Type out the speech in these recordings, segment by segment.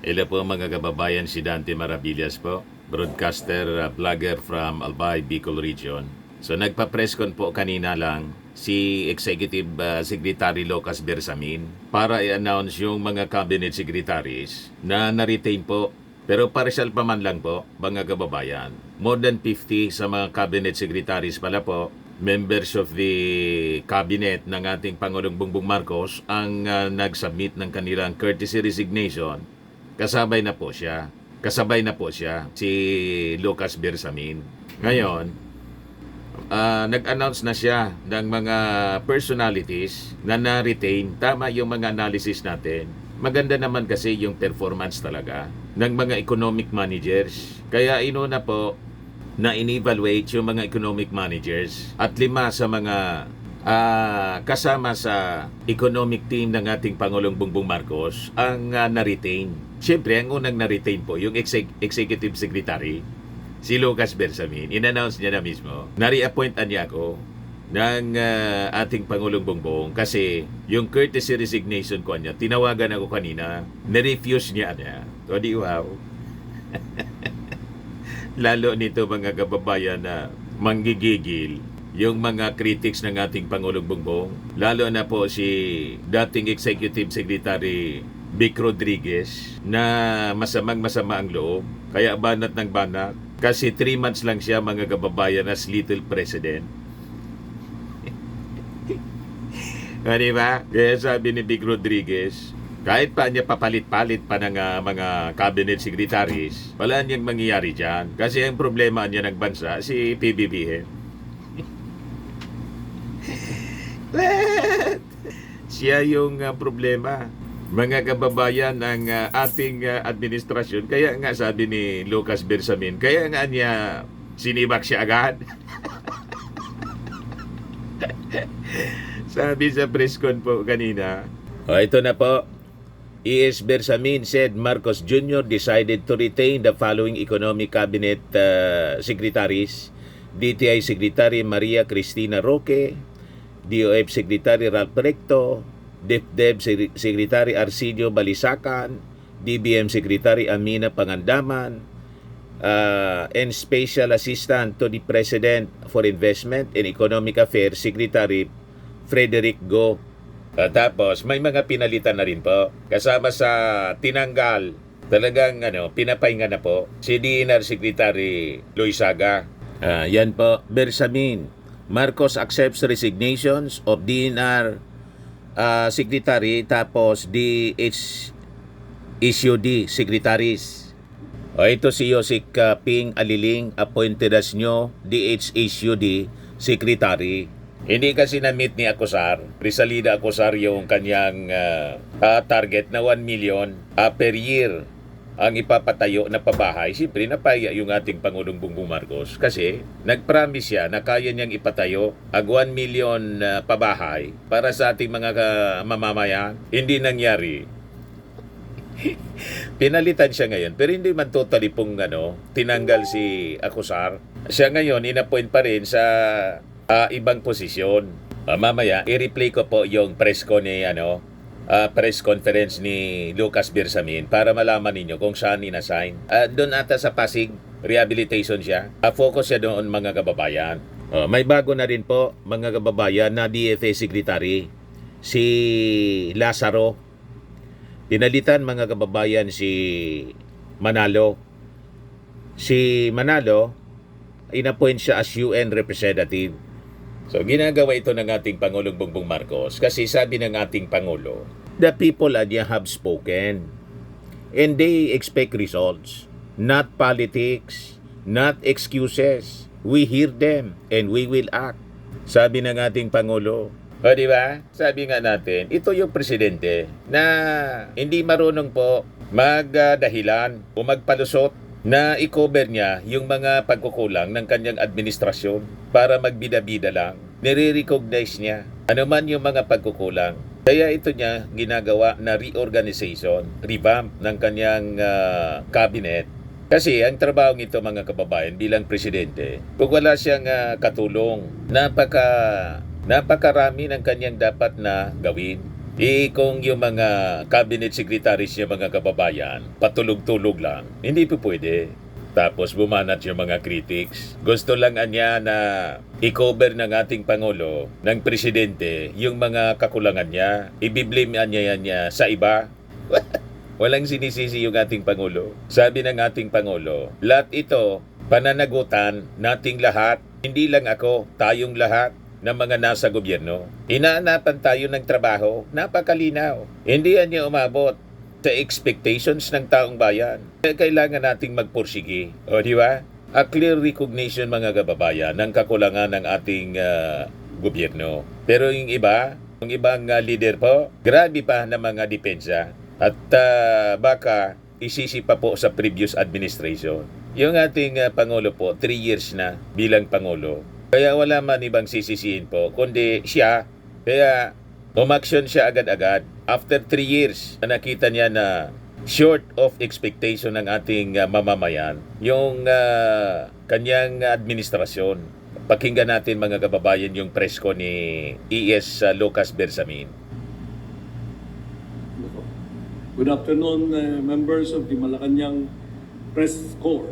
Hello po mga kababayan, si Dante Maravillas po, broadcaster, vlogger from Albay, Bicol Region. So nagpa-presscon po kanina lang si Executive Secretary Lucas Bersamin para i-announce yung mga cabinet secretaries na na-retain po. Pero partial pa man lang po, mga kababayan. More than 50 sa mga cabinet secretaries pala po, members of the cabinet ng ating Pangulong Bongbong Marcos ang nag-submit ng kanilang courtesy resignation. Kasabay na po siya. Kasabay na po siya, si Lucas Bersamin. Ngayon, nag-announce na siya ng mga personalities na na-retain. Tama yung mga analysis natin. Maganda naman kasi yung performance talaga ng mga economic managers. Kaya inuna po na in-evaluate yung mga economic managers at 5 sa mga kasama sa economic team ng ating Pangulong Bongbong Marcos ang na-retain. Siyempre, ang unang na-retain po yung Executive Secretary, si Lucas Bersamin. In-announce niya na mismo. Na-reappointan niya ako ng ating Pangulong Bongbong kasi yung courtesy resignation ko niya, tinawagan ako kanina, na-refuse niya. O di wow. Lalo nito mga kababayan na manggigigil yung mga critics ng ating Pangulong Bongbong. Lalo na po si dating Executive Secretary Vic Rodriguez na masama ang loob. Kaya banat ng banat. Kasi 3 months lang siya mga kababayan as little president. Diba? Kaya sabi ni Vic Rodriguez, kahit pa niya papalit-palit pa ng mga cabinet secretaries, wala niyang mangyayari dyan. Kasi ang problema niya ng bansa, si PBBM. Siya yung problema. Mga kababayan ng ating administrasyon. Kaya nga sabi ni Lucas Bersamin, kaya nga niya sinibak siya agad. Sabi sa press con po kanina. Ito na po. E.S. Bersamin said Marcos Jr. decided to retain the following economic cabinet secretaries: DTI Secretary Maria Cristina Roque, DOF Secretary Ralph Recto, DepDev Secretary Arcidio Balisacan, DBM Secretary Amina Pangandaman, and Special Assistant to the President for Investment and Economic Affairs Secretary Frederick Go. Tapos may mga pinalitan na rin po. Kasama sa tinanggal, talagang pinapahinga na po, si DNR Secretary Loizaga. Yan po, Bersamin. Marcos accepts resignations of DNR Secretary tapos DHSUD Secretaries. Ito si Yosik Ping Aliling appointed as new DHSUD Secretary. Hindi kasi na-meet ni Acosar, Rizalida Acosar yung kanyang target na 1 million per year ang ipapatayo na pabahay. Siyempre, napaya yung ating Pangulong Bongbong Marcos kasi nag-promise siya na kaya niyang ipatayo ang 1 million pabahay para sa ating mga mamamayan. Hindi nangyari. Pinalitan siya ngayon, pero hindi man totally pong tinanggal si Acosar. Siya ngayon, inappoint pa rin sa ibang posisyon. Mamaya, i-replay ko po yung press conference ni Lucas Bersamin para malaman ninyo kung saan in-assign. Doon ata sa Pasig, rehabilitation siya. Focus siya doon mga kababayan. May bago na rin po mga kababayan na DFA Secretary, si Lazaro. Pinalitan mga kababayan si Manalo. Si Manalo, inappoint siya as UN representative. So, ginagawa ito ng ating Pangulong Bongbong Marcos kasi sabi ng ating Pangulo, the people have spoken and they expect results, not politics, not excuses. We hear them and we will act. Sabi ng ating Pangulo. O, di ba? Sabi nga natin, ito yung presidente na hindi marunong po magdahilan o magpalusot na i-cover niya yung mga pagkukulang ng kanyang administrasyon para magbida-bida lang. Nire-recognize niya ano man yung mga pagkukulang. Kaya ito niya ginagawa na reorganization, revamp ng kanyang cabinet. Kasi ang trabaho nito mga kababayan bilang presidente, kung wala siyang katulong, napakarami ng kanyang dapat na gawin. Kung yung mga cabinet secretaries niya mga kababayan, patulog-tulog lang, hindi po pwede. Tapos bumanat yung mga critics. Gusto lang niya na i-cover ng ating Pangulo, ng Presidente, yung mga kakulangan niya. Ibiblame niya yan niya sa iba. Walang sinisisi yung ating Pangulo. Sabi ng ating Pangulo, lahat ito, pananagutan nating lahat, hindi lang ako, tayong lahat ng mga nasa gobyerno. Inaanapan tayo ng trabaho, napakalinaw. Hindi yan niya umabot sa expectations ng taong bayan. Kaya kailangan nating magpursige. O di ba? A clear recognition mga kababayan ng kakulangan ng ating gobyerno. Pero yung ibang leader po, grabe pa na mga depensa. At baka isisi pa po sa previous administration. Yung ating Pangulo po, 3 years na bilang Pangulo. Kaya wala man ibang sisisihin po, kundi siya. Kaya umaksyon siya agad-agad. After 3 years, nakita niya na short of expectation ng ating mamamayan, yung kanyang administrasyon. Pakinggan natin mga kababayan yung press ko ni ES Lucas Bersamin. Good afternoon, members of the Malacanang Press Corps.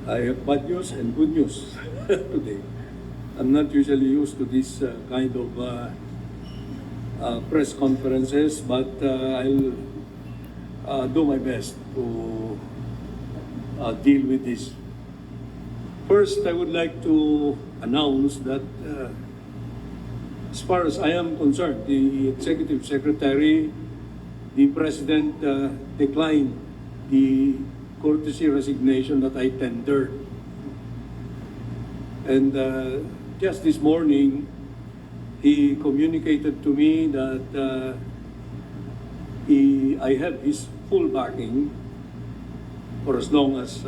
I have bad news and good news today. I'm not usually used to this kind of press conferences, but I'll do my best to deal with this. First, I would like to announce that as far as I am concerned, the Executive Secretary, the President declined the courtesy resignation that I tendered. And just this morning, he communicated to me that I have his full backing for as long as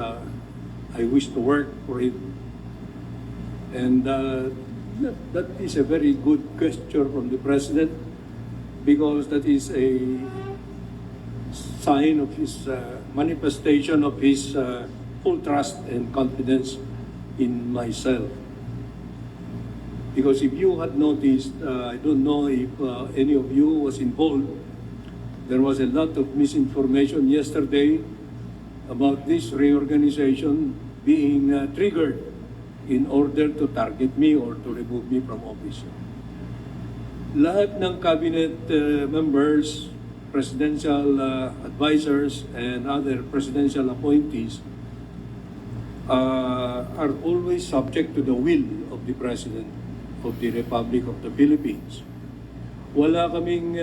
I wish to work for him. And that is a very good gesture from the President, because that is a sign of his manifestation of his full trust and confidence in myself. Because if you had noticed, I don't know if any of you was involved, there was a lot of misinformation yesterday about this reorganization being triggered in order to target me or to remove me from office. Lahat ng cabinet members, presidential advisors, and other presidential appointees are always subject to the will of the President of the Republic of the Philippines. Wala kaming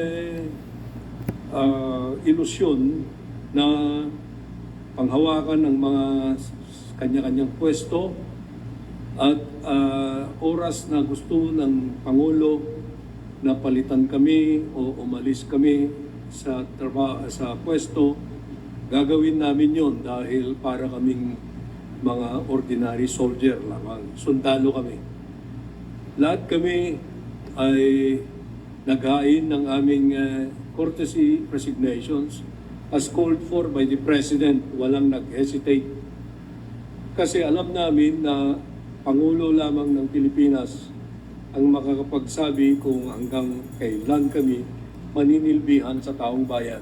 ilusyon na panghawakan ng mga kanya-kanyang pwesto at oras na gusto ng Pangulo na palitan kami o umalis kami sa pwesto, gagawin namin yon dahil para kaming mga ordinary soldier lamang, sundalo kami. Lahat kami ay naghain ng aming courtesy resignations as called for by the President. Walang nag-hesitate. Kasi alam namin na Pangulo lamang ng Pilipinas ang makakapagsabi kung hanggang kailan kami maninilbihan sa taong bayan.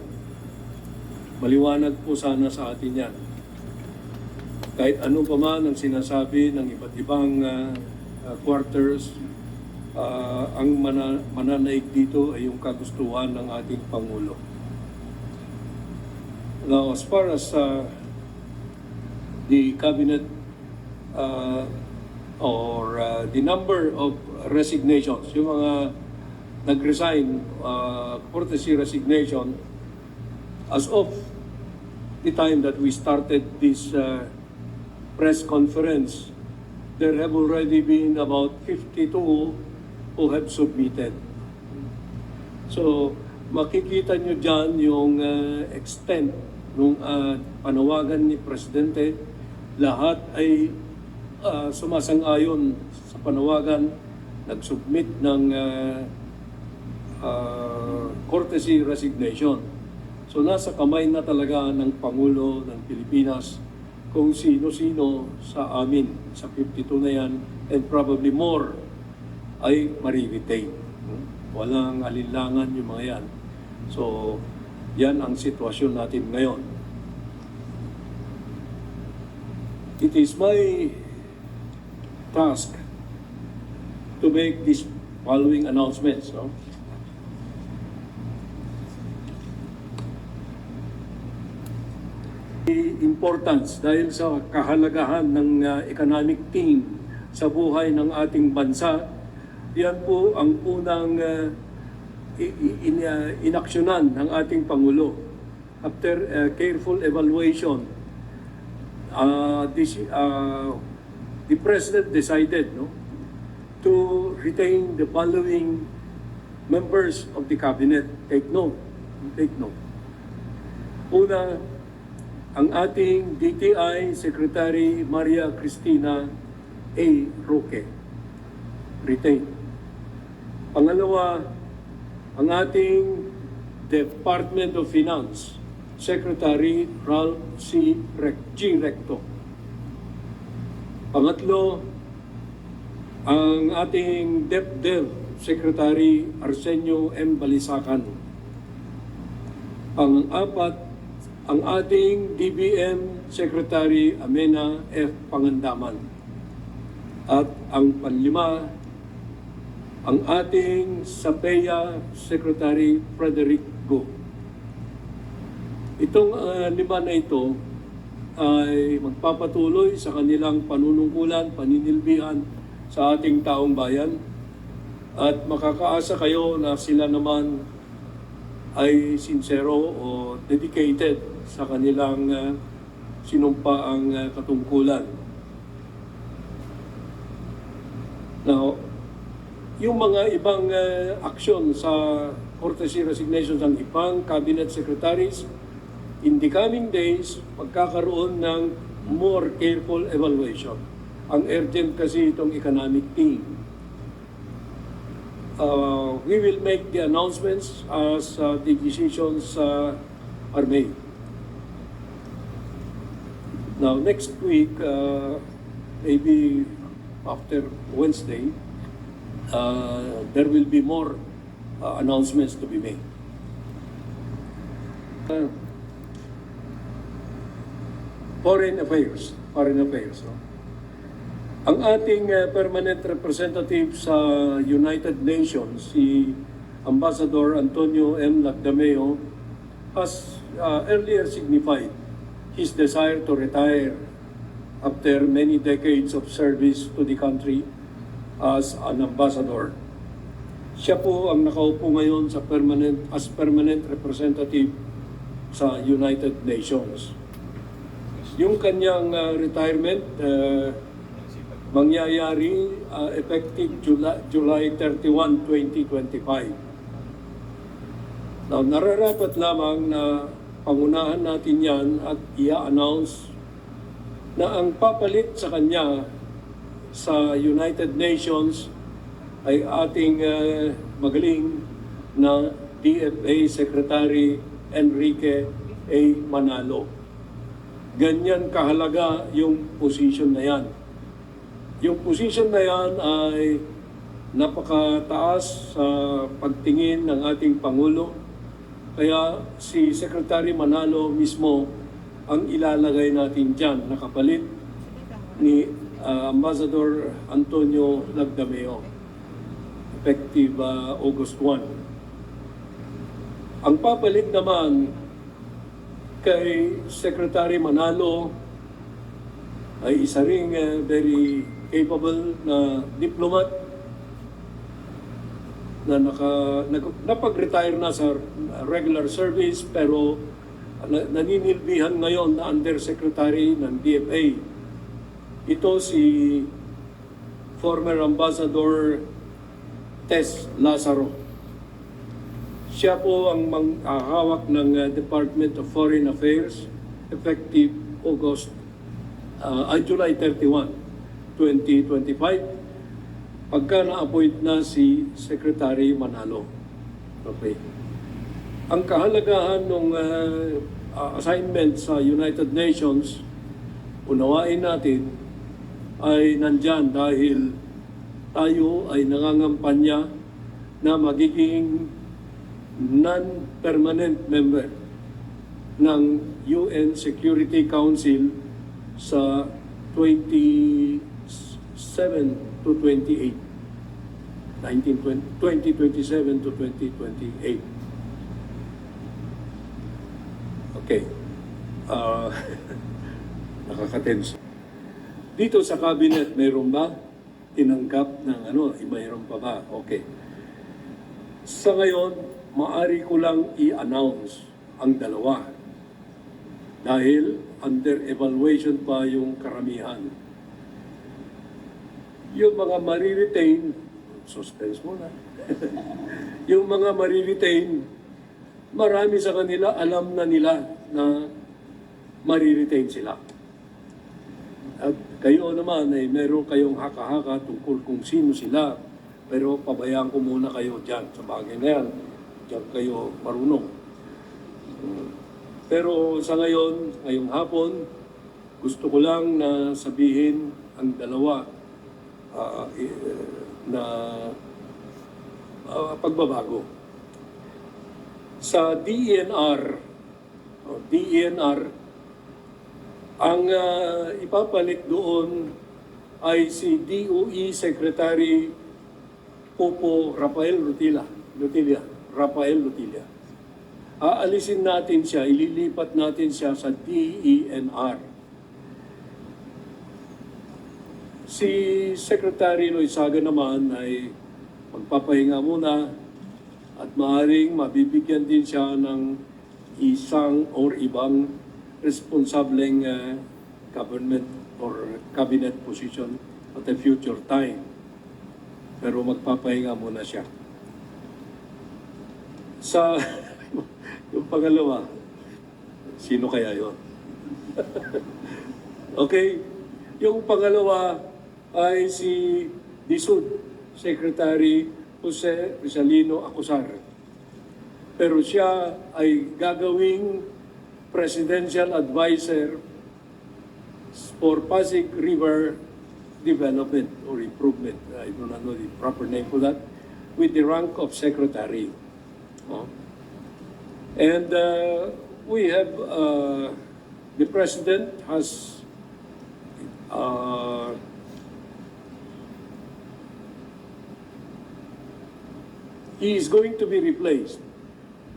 Maliwanag po sana sa atin yan. Kahit ano pa man ang sinasabi ng iba't ibang quarters, ang mananaig dito ay yung kagustuhan ng ating Pangulo. Now, as far as the cabinet or the number of resignations, yung mga nag-resign, courtesy resignation, as of the time that we started this press conference, there have already been about 52 who have submitted. So, makikita nyo dyan yung extent ng panawagan ni Presidente. Lahat ay sumasang-ayon sa panawagan, nag-submit ng courtesy resignation. So nasa kamay na talaga ng Pangulo ng Pilipinas kung sino-sino sa amin, sa 52 na yan, and probably more, ay mariretain. Walang alinlangan yung mga yan. So, yan ang sitwasyon natin ngayon. It is my task to make these following announcements. No? Importance dahil sa kahalagahan ng economic team sa buhay ng ating bansa, yan po ang unang inaksyonan ng ating Pangulo. After careful evaluation, the President decided to retain the following members of the Cabinet. Take note. Una, ang ating DTI Secretary Maria Cristina A. Roque. Retain. Pangalawa, ang ating Department of Finance Secretary Ralph G. Recto. Pangatlo, ang ating DepDev Secretary Arsenio M. Balisacan. Pang-apat, ang ating DBM Secretary Amena F. Pangandaman. At ang panlima, ang ating SAPEA Secretary Frederick Go. Itong lima na ito ay magpapatuloy sa kanilang panunungkulan, paninilbihan sa ating taong bayan at makakaasa kayo na sila naman ay sincero o dedicated sa kanilang sinumpaang katungkulan. Now, yung mga ibang aksyon sa courtesy resignations ng ibang cabinet secretaries, in the coming days, magkakaroon ng more careful evaluation. Ang urgent kasi itong economic team. We will make the announcements as the decisions are made. Now, next week, maybe after Wednesday, there will be more announcements to be made. Foreign Affairs. No? Ang ating permanent representative sa United Nations, si Ambassador Antonio M. Lagdameo, has earlier signified his desire to retire after many decades of service to the country as an ambassador. Siya po ang nakaupo ngayon sa permanent representative sa United Nations. Yung kanyang retirement mangyayari effective July 31, 2025. Now, nararapat lamang na pangunahan natin yan at i-announce na ang papalit sa kanya sa United Nations ay ating magaling na DFA Secretary Enrique A. Manalo. Ganyan kahalaga yung position na yan. Yung position na yan ay napakataas sa pagtingin ng ating Pangulo. Kaya si Secretary Manalo mismo ang ilalagay natin dyan, nakapalit ni Ambassador Antonio Lagdameo, effective August 1. Ang papalit naman kay Secretary Manalo ay isa ring very capable na diplomat na napag-retire na sa regular service pero naninilbihan ngayon na Undersecretary ng DFA. Ito si former Ambassador Tess Lazaro. Siya po ang hawak ng Department of Foreign Affairs effective July 31, 2025 pagka na-appoint na si Secretary Manalo. Okay. Ang kahalagahan ng assignment sa United Nations, unawain natin, ay nandyan dahil tayo ay nangangampanya na magiging non-permanent member ng UN Security Council sa 27 to 28. 2027 to 2028. Okay. Nakakatense. Dito sa cabinet, mayroon ba tinanggap ng mayroon pa ba? Okay. Sa ngayon, maari ko lang i-announce ang dalawa dahil under evaluation pa yung karamihan. Yung mga mariretain, suspense muna. Yung mga mariretain, marami sa kanila alam na nila na mariretain sila. At kayo naman ay meron kayong haka-haka tungkol kung sino sila. Pero pabayaan ko muna kayo dyan sa bagay na yan. Diyan kayo marunong. Pero sa ngayon, ngayong hapon, gusto ko lang na sabihin ang dalawa na pagbabago. Sa DENR, ang ipapalit doon ay si DOE Secretary Popo Rafael Lutilla. Aalisin natin siya, ililipat natin siya sa DENR. Si Secretary Loizaga naman ay magpapahinga muna at maaaring mabibigyan din siya ng isang or ibang responsableng government or cabinet position at a future time. Pero magpapahinga muna siya. Sa yung pangalawa, sino kaya yon? Okay, yung pangalawa ay si DSUD, Secretary Jose Rizalino Acosar. Pero siya ay gagawing Presidential Advisor for Pasig River Development or Improvement. I do not know the proper name for that, with the rank of Secretary. And we have, the President has he is going to be replaced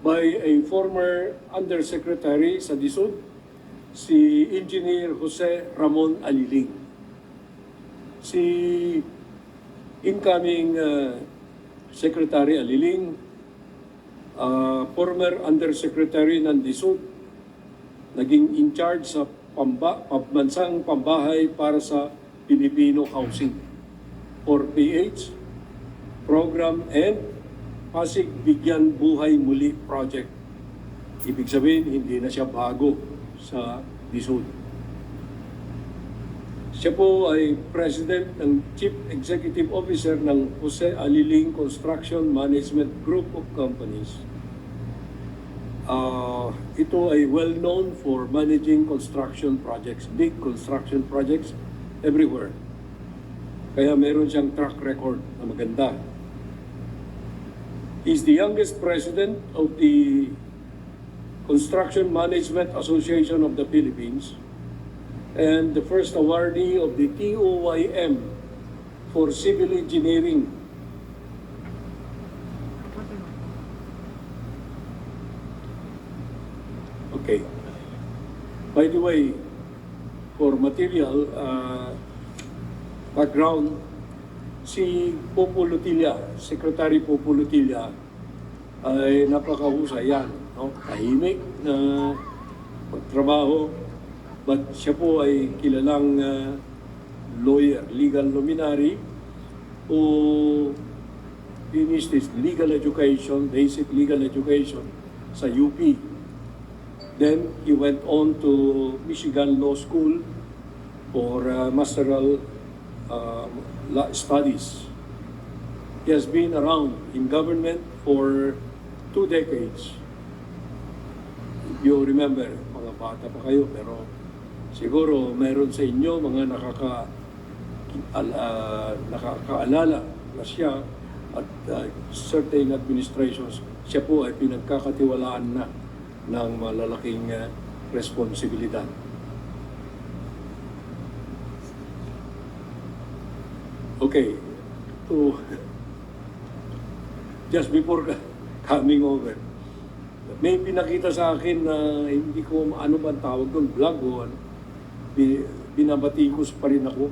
by a former Undersecretary sa DSUD, si Engineer Jose Ramon Aliling. Si incoming Secretary Aliling, former Undersecretary ng DSUD, naging in charge sa pambansang pambahay para sa Filipino Housing or PH program and Pasig Bigyan Buhay Muli Project. Ibig sabihin, hindi na siya bago sa DSUD. Siya po ay President ng Chief Executive Officer ng Jose Aliling Construction Management Group of Companies. Ito ay well-known for managing construction projects, big construction projects everywhere. Kaya meron siyang track record na maganda. He's the youngest president of the Construction Management Association of the Philippines and the first awardee of the TOYM for civil engineering. Okay. By the way, for material background, si Popo Lutilla, Secretary Popo Lutilla, ay napakahusay yan. No? Tahimik na pagtrabaho, but siya po ay kilalang lawyer, legal luminary, who finished his legal education, basic legal education sa UP. Then he went on to Michigan Law School for masteral law studies. He has been around in government for 2 decades. If you remember, mga bata pa kayo, pero siguro meron sa inyo mga nakakaalala na siya at certain administrations, siya po ay pinagkakatiwalaan na ng malalaking responsibilidad. Okay, to just before coming over, may pinakita sa akin na hindi ko ano ba ang tawag doon, vlog o ano, binabatikos pa rin ako.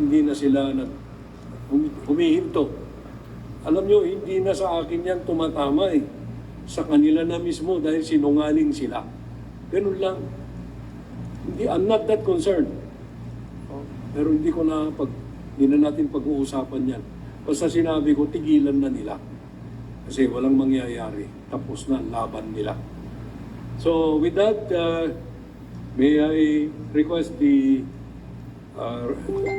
Hindi na sila humihinto. Alam nyo, hindi na sa akin yan tumatama eh. Sa kanila na mismo dahil sinungaling sila. Ganun lang. Hindi, I'm not that concerned. Pero hindi na natin pag-uusapan yan. Basta sinabi ko, tigilan na nila. Kasi walang mangyayari. Tapos na ang laban nila. So with that, may I request the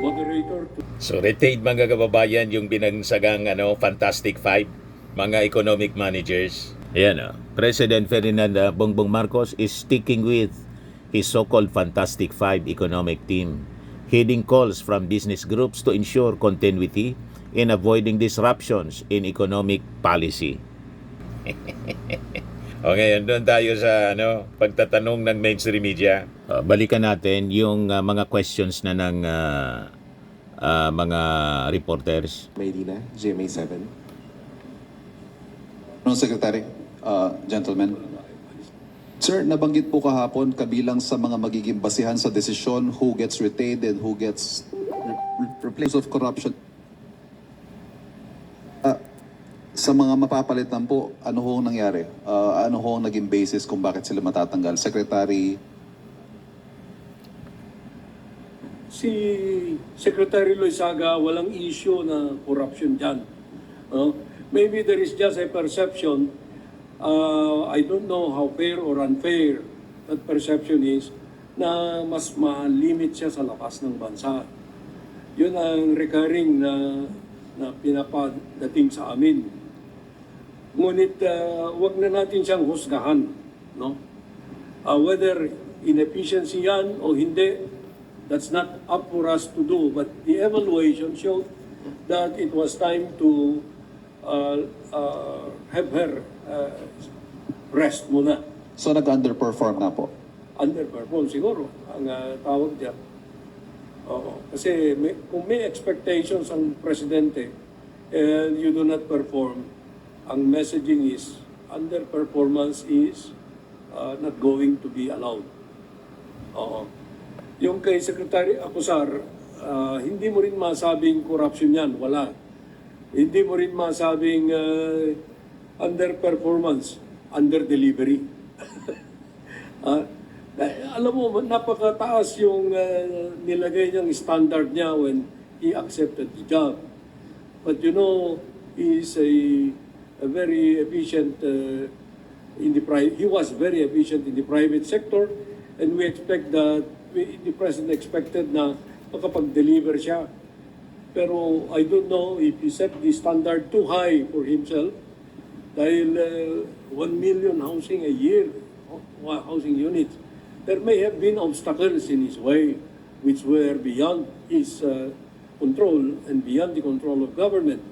moderator to... So retained mga kababayan yung binagsagang Fantastic Five, mga economic managers. Ayan President Ferdinand Bongbong Marcos is sticking with his so-called Fantastic Five economic team, heeding calls from business groups to ensure continuity in avoiding disruptions in economic policy. O ngayon, doon tayo sa pagtatanong ng mainstream media. Balikan natin yung mga questions na ng mga reporters. Maydina, GMA7. No, Secretary, gentlemen. Sir, nabanggit po kahapon kabilang sa mga magiging basihan sa desisyon who gets retained and who gets replaced of corruption. Sa mga mapapalitan po, ano hong nangyari? Ano hong naging basis kung bakit sila matatanggal? Secretary? Si Secretary Loizaga, walang issue na corruption dyan. Maybe there is just a perception, I don't know how fair or unfair that perception is, na mas ma-limit siya sa lakas ng bansa. Yun ang recurring na pinapadating sa amin. Ngunit wag na natin siyang husgahan. No? Whether inefficiency yan o hindi, that's not up for us to do. But the evaluation showed that it was time to have her rest muna. So nag-underperform na po? Underperform siguro ang tawag dyan. Oo. Kasi kung may expectations ang presidente and you do not perform, ang messaging is underperformance is not going to be allowed. Oo. Yung kay Secretary Acosar, hindi mo rin masabing corruption yan, wala. Hindi mo rin masabing underperformance, under-delivery. Alam mo, napakataas yung nilagay niyang standard niya when he accepted the job. But you know, he is a very efficient he was very efficient in the private sector, and we expect that the President expected na makapag-deliver siya. Pero I don't know if he set the standard too high for himself dahil 1 million housing a year, housing units. There may have been obstacles in his way which were beyond his control and beyond the control of government.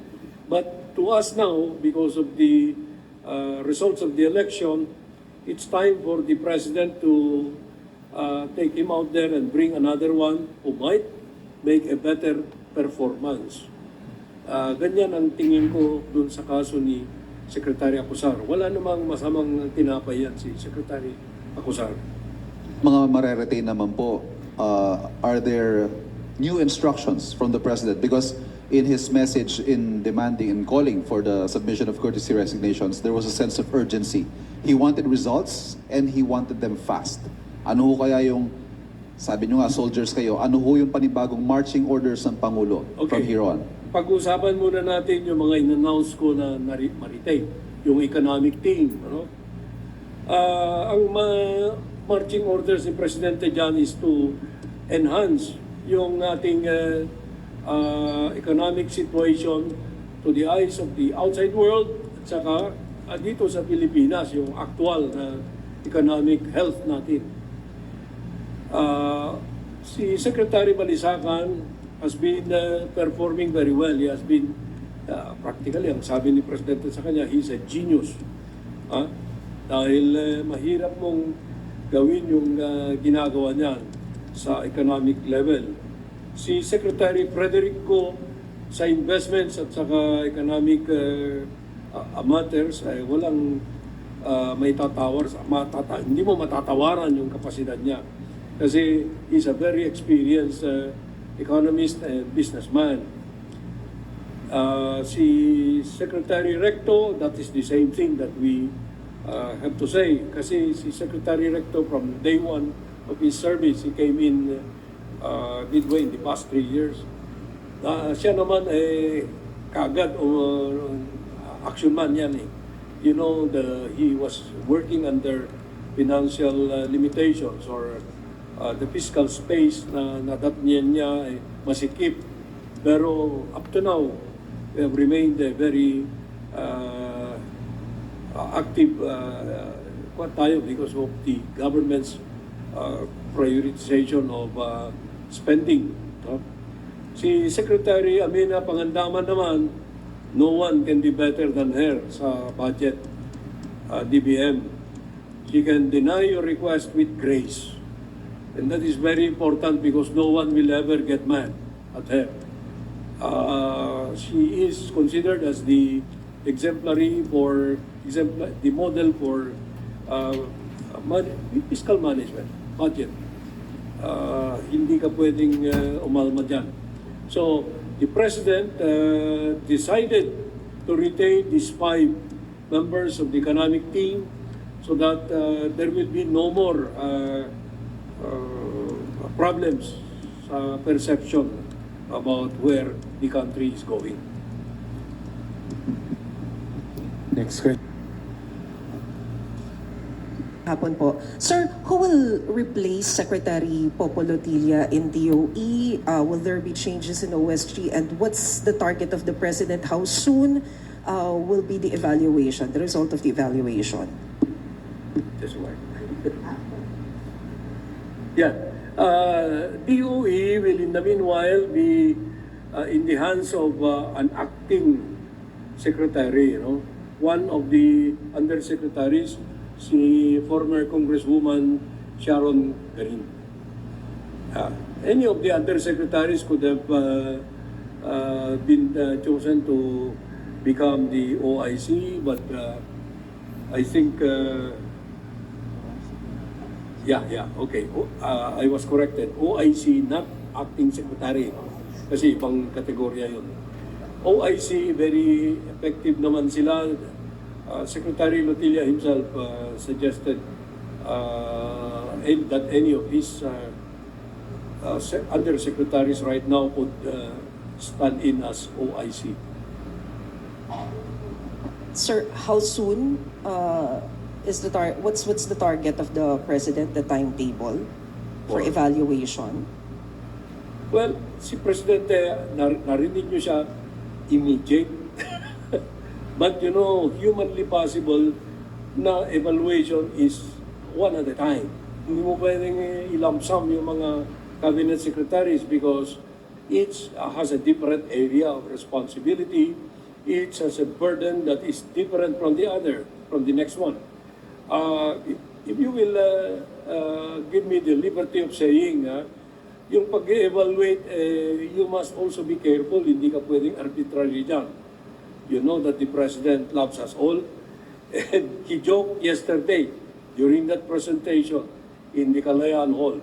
But to us now, because of the results of the election, it's time for the President to take him out there and bring another one who might make a better performance. Ganyan ang tingin ko dun sa kaso ni Secretary Acosar. Wala namang masamang tinapay yan si Secretary Acosar. Mga mareretain naman po, are there new instructions from the President? Because in his message in demanding and calling for the submission of courtesy resignations, there was a sense of urgency. He wanted results and he wanted them fast. Ano ho kaya yung, sabi nyo nga, soldiers kayo, ano ho yung panibagong marching orders ng Pangulo from here on? Pag-usapan muna natin yung mga in-announce ko na maritain, yung economic team. Ang marching orders ni Presidente dyan is to enhance yung ating economic situation to the eyes of the outside world at saka dito sa Pilipinas, yung actual na economic health natin. Si Secretary Balisacan has been performing very well. He has been Practically, ang sabi ni Presidente sa kanya, he's a genius. Dahil mahirap mong gawin yung ginagawa niyan sa economic level. Si Secretary Frederico sa investments at saka economic matters ay walang may tatawar, hindi mo matatawaran yung kapasidad niya. Kasi he's a very experienced economist and businessman. Si Secretary Recto, that is the same thing that we have to say. Kasi si Secretary Recto from day one of his service, he came in midway in the past 3 years. Siya naman kaagad action man yan eh. You know, he was working under financial limitations or the fiscal space na nadatnyan niya masikip. Pero up to now, we have remained very active tayo because of the government's prioritization of spending. Si Secretary Amina Pangandaman naman, no one can be better than her sa budget, DBM. She can deny your request with grace. And that is very important because no one will ever get mad at her. She is considered as the the model for fiscal management, budget. Hindi ka pwedeng umalma dyan. So, the President decided to retain these 5 members of the economic team so that there will be no more problems sa perception about where the country is going. Next question. Hapon po. Sir, who will replace Secretary Popo Lotilla in DOE? Will there be changes in OSG? And what's the target of the President? How soon will be the evaluation, the result of the evaluation? This one. Yeah. DOE will in the meanwhile be in the hands of an acting secretary, you know. One of the undersecretaries, si former Congresswoman Sharon Garin. Any of the undersecretaries could have been chosen to become the OIC, but I think, okay. I was corrected. OIC, not acting secretary. Kasi ibang kategorya yun. OIC, very effective naman sila. Secretary Lotilla himself suggested that any of his undersecretaries right now could stand in as OIC. Sir, how soon is the what's the target of the President, the timetable for evaluation? Well, si Presidente, narinig niyo siya, immediate. But you know, humanly possible na evaluation is one at a time. Hindi mo pwedeng i-lump sum yung mga cabinet secretaries because each has a different area of responsibility. Each has a burden that is different from the other, from the next one. If you will give me the liberty of saying, yung pag-evaluate, you must also be careful, hindi ka pwedeng arbitrary dyan. You know that the President loves us all. And he joked yesterday during that presentation in the Kalayaan Hall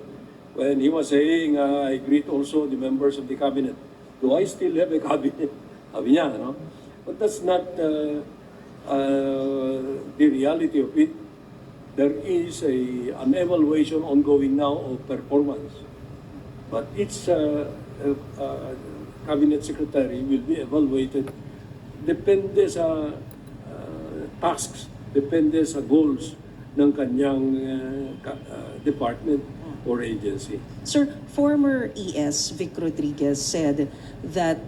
when he was saying, I greet also the members of the cabinet. Do I still have a cabinet? Sabi niya, no? But that's not the reality of it. There is an evaluation ongoing now of performance. But each cabinet secretary will be evaluated depende sa tasks, depende sa goals ng kanyang department or agency. Sir, former ES Vic Rodriguez said that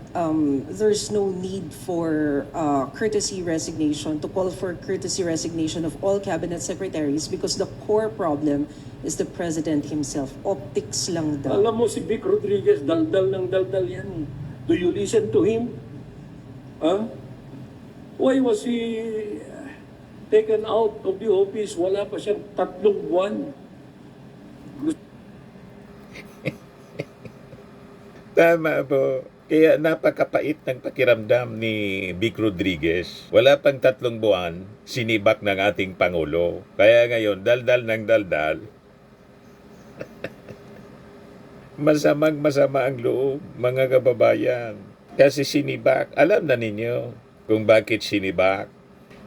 there's no need for courtesy resignation, to call for courtesy resignation of all cabinet secretaries because the core problem is the President himself. Optics lang daw. Alam mo si Vic Rodriguez, daldal ng daldal yan. Do you listen to him? Huh? Why was he taken out of the office? Wala pa siyang 3 buwan. Tama po. Kaya napakapait ng pakiramdam ni Vic Rodriguez. Wala pang 3 buwan, sinibak ng ating Pangulo. Kaya ngayon, daldal ng daldal. Masama ang loob, mga kababayan. Kasi sinibak, alam na ninyo kung bakit sinibak.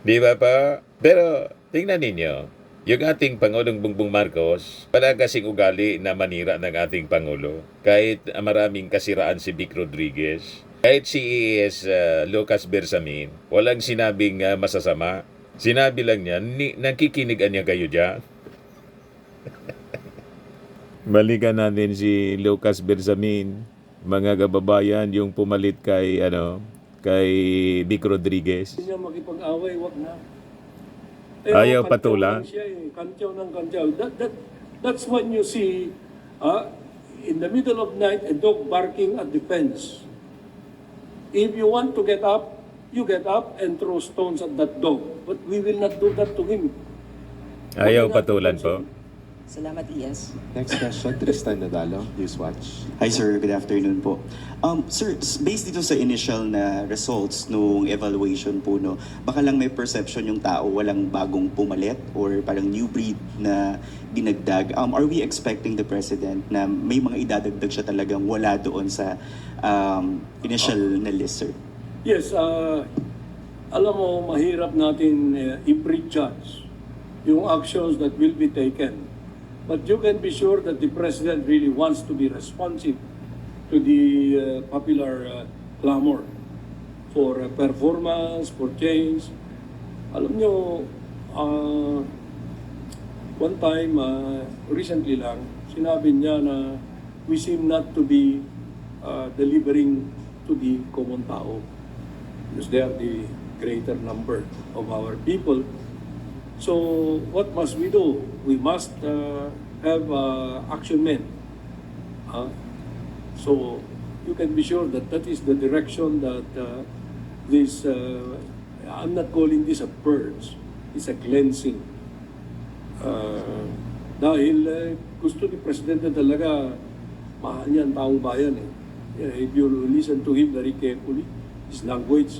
Di ba pa? Pero tingnan ninyo, yung ating Pangulong Bongbong Marcos, wala kasing ugali na manira ng ating Pangulo. Kahit maraming kasiraan si Vic Rodriguez, kahit si Lucas Bersamin, walang sinabing masasama. Sinabi lang niya, nakikinigan niya kayo dyan. Balikan natin si Lucas Bersamin, mga kababayan, yung pumalit kay Vic Rodriguez. Hindi niya makipag-away, wag na. Ayaw kantyaw patulan. lang siya eh. Kantyaw ng kantyaw. That's when you see, in the middle of night, a dog barking at the fence. If you want to get up, you get up and throw stones at that dog. But we will not do that to him. Ayaw We will not patulan do that to po. him. Salamat, ES. Next question, Tristan Nadalo, Newswatch. Hi sir, good afternoon po. Sir, based dito sa initial na results nung evaluation po, no, baka lang may perception yung tao walang bagong pumalit or parang new breed na dinagdag. Are we expecting the President na may mga idadagdag siya talagang wala doon sa initial na list, sir? Yes, alam mo, mahirap natin i-prejudge yung actions that will be taken. But you can be sure that the President really wants to be responsive to the popular clamor for performance, for change. Alam nyo, one time, recently lang, sinabi niya na we seem not to be delivering to the common tao because they are the greater number of our people. So what must we do? We must have action men. So you can be sure that that is the direction that this, I'm not calling this a purge, it's a cleansing. Dahil gusto ni Presidente talaga, mahal niya ang taong bayan eh. If you listen to him very carefully, his language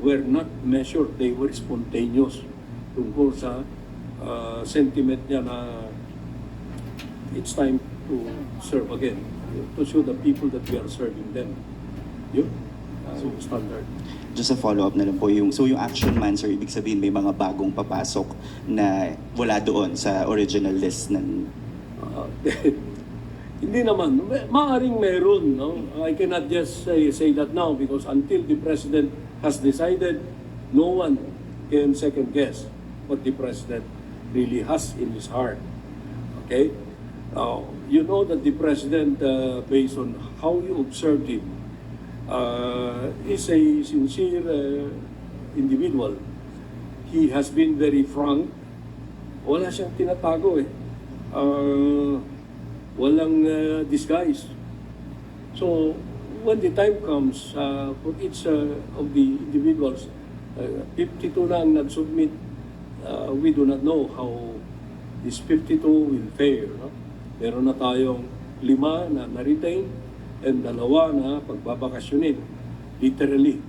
were not measured, they were spontaneous tungkol sa sentiment niya na it's time to serve again, to show the people that we are serving them. Yun, yung standard. Just a follow-up na lang po, yung action man, sir, ibig sabihin may mga bagong papasok na wala doon sa original list ng... Hindi naman. Maaaring meron. No? I cannot just say that now because until the President has decided, no one can second guess what the President really has in his heart. Okay? You know that the President, based on how you observed him, is a sincere individual. He has been very frank. Wala siyang tinatago eh. Walang disguise. So, when the time comes for each of the individuals, 52 na ang nag-submit, we do not know how this 52 will fare. No? Meron na tayong 5 na na-retain and 2 na pagbabakasyonin. Literally.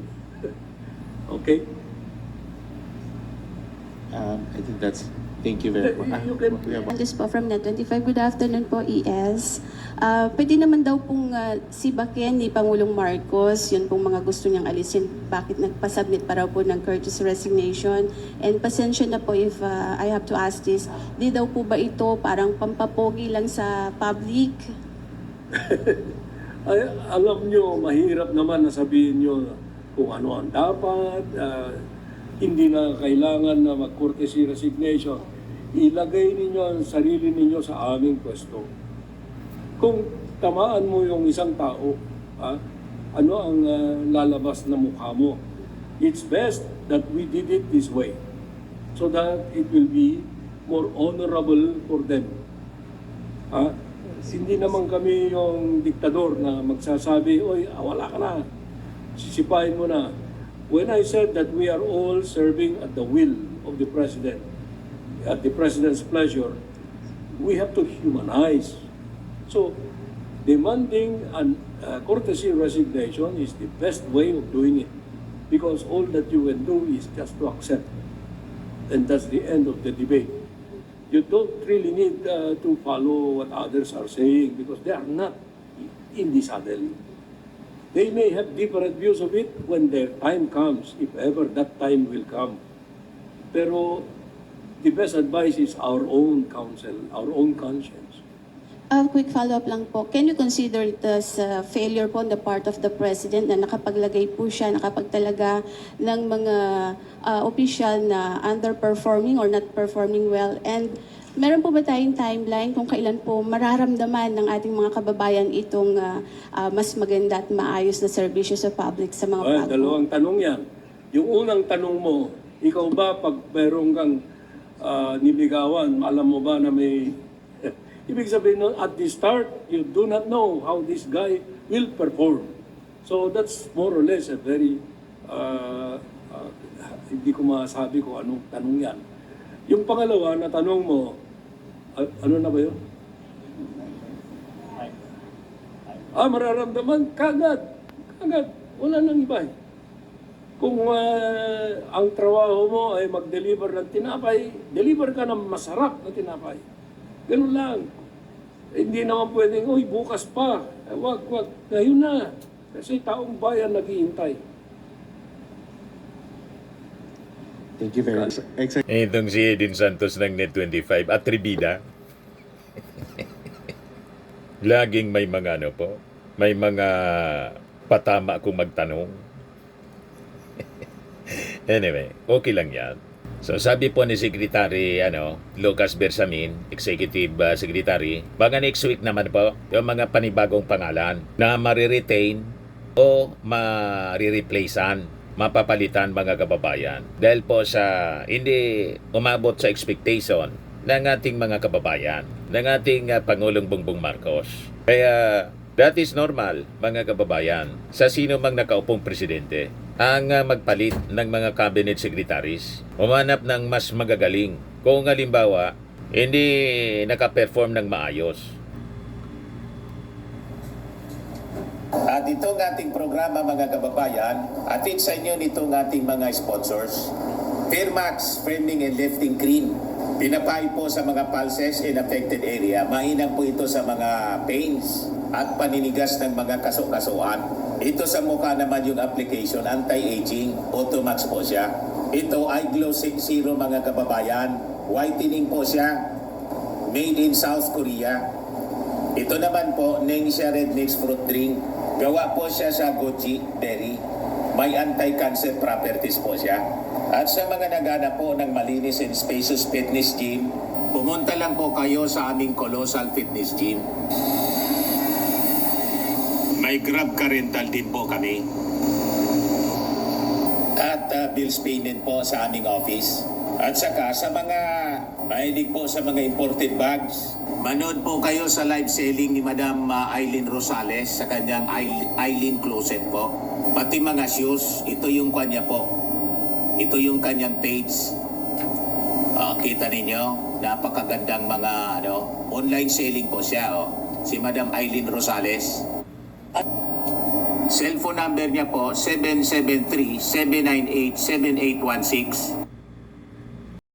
Okay? I think that's, thank you very much. You can- We have one. This po from Net25. Good afternoon po, ES. Pwede naman daw pong sibakin ni Pangulong Marcos, yun pong mga gusto niyang alisin, bakit nagpasubmit pa raw po ng courtesy resignation. And pasensya na po if I have to ask this, di daw po ba ito parang pampapogi lang sa public? Ay, alam nyo, mahirap naman na sabihin nyo kung ano ang dapat, hindi na kailangan na mag-courtesy resignation. Ilagay ninyo ang sarili ninyo sa aming pwesto. Kung tamaan mo yung isang tao, ano ang lalabas na mukha mo? It's best that we did it this way so that it will be more honorable for them. Hindi naman kami yung diktador na magsasabi, oy, wala ka na, sisipain mo na. when I said that we are all serving at the will of the President, at the President's pleasure, we have to humanize. So, demanding an courtesy resignation is the best way of doing it, because all that you can do is just to accept, and that's the end of the debate. You don't really need to follow what others are saying, because they are not in the saddle. They may have different views of it when their time comes, if ever that time will come. Pero the best advice is our own counsel, our own conscience. A quick follow-up lang po. Can you consider it as a failure po on the part of the President na nakapaglagay po siya, nakapagtalaga ng mga opisyal na underperforming or not performing well? And meron po ba tayong timeline kung kailan po mararamdaman ng ating mga kababayan itong mas maganda at maayos na serbisyo sa public sa mga platform? Dalawang tanong yan. Yung unang tanong mo, ikaw ba pag meron kang niligawan, alam mo ba na may... Ibig sabihin nun, at the start, you do not know how this guy will perform. So that's more or less a very... hindi ko masabi kung anong tanong yan. Yung pangalawa na tanong mo, ano na ba yun? Mararamdaman, kagad. Wala nang iba eh. Kung ang trabaho mo ay mag-deliver ng tinapay, deliver ka ng masarap na tinapay. Ganun lang. Hindi naman pwedeng, bukas pa. Wag. Ngayon na. Kasi taong bayan naghihintay. Thank you very much. Itong si Edin Santos ng Net25, atribida. Laging may mga may mga patama kung magtanong. Anyway, okay lang yan. So sabi po ni Secretary Lucas Bersamin, Executive Secretary, baka next week naman po yung mga panibagong pangalan na mariretain o marireplacean, mapapalitan mga kababayan. Dahil po sa hindi umabot sa expectation ng ating mga kababayan, ng ating Pangulong Bongbong Marcos. Kaya that is normal mga kababayan sa sino mang nakaupong presidente ang magpalit ng mga cabinet secretaries, umanap ng mas magagaling kung halimbawa hindi nakaperform ng maayos. At itong ating programa mga kababayan, atin sa inyo nitong ating mga sponsors, Fairmax Firming and Lifting Cream. Pinapay po sa mga pulses in affected area. Mainam po ito sa mga pains at paninigas ng mga kaso-kasuan. Ito sa mukha naman yung application, anti-aging, Automax po siya. Ito ay Glow 60 mga kababayan. Whitening po siya. Made in South Korea. Ito naman po, Nengxia Red Mix Fruit Drink. Gawa po siya sa goji berry. May anti-cancer properties po siya. At sa mga naghanap po ng malinis and spacious fitness gym, pumunta lang po kayo sa aming Colossal Fitness Gym. May Grab ka rental din po kami. At bills payment po sa aming office. At saka sa mga mahilig po sa mga imported bags, manood po kayo sa live selling ni Madam Eileen Rosales sa kanyang Eileen Closet po. Pati mga shoes, ito yung kanya po. Ito yung kanyang page. Kita ninyo, napakagandang mga online selling po siya. Si Madam Eileen Rosales. Cellphone number niya po, 773-798-7816.